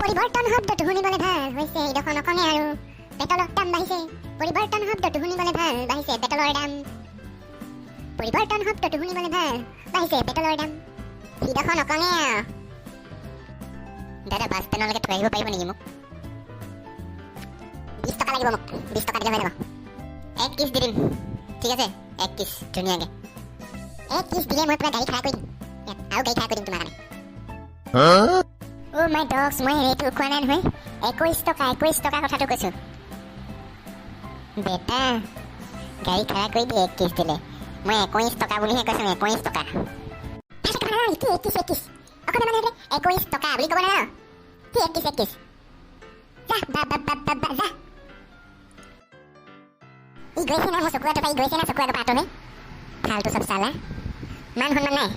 পৰিৱৰ্তন শব্দটো শুনিবলৈ ভাল হৈছে ইডোখৰ নকঙে আৰু পেট্ৰলৰ দাম বাঢ়িছে পৰিৱৰ্তন শব্দটো শুনিবলৈ ভাল বাঢ়িছে পেট্ৰলৰ দাম পৰিৱৰ্তন শব্দটো শুনিবলৈ ভাল বাঢ়িছে পেট্ৰলৰ দাম ইডোখৰ নকঙে দাদা বাছ ষ্টেণ্ডলৈকে থৈ আহিব পাৰিব নেকি মোক 20 টকা লাগিব মোক 20 টকা দিলে হৈ যাব এক কিছ দি দিম ঠিক আছে এক কিছ ধুনীয়াকৈ এক কিছ দিলে মই পুৰা গাড়ী খাৰা কৰি দিম আৰু গাড়ী খাৰা কৰি দিম তোমাৰ কাৰণে অ' মাই ডগছ মই ৰেটটো কোৱা নাই নহয় 21 টকা কথাটো কৈছোঁ বেটা গাড়ী খাৰা কৰি দিয়ে এক কিছ দিলে মই 21 টকা বুলিহে কৈছোঁ 21 টকা অকণমান মানে 21 টকা বুলি ক'ব নাই কি এক কিছ যা যা ই গৈছে না মোৰ চকুৱাটো পাই গৈছে না চকুৱাটো পাতনে ফালটো চব চালা মান সন্মান নাই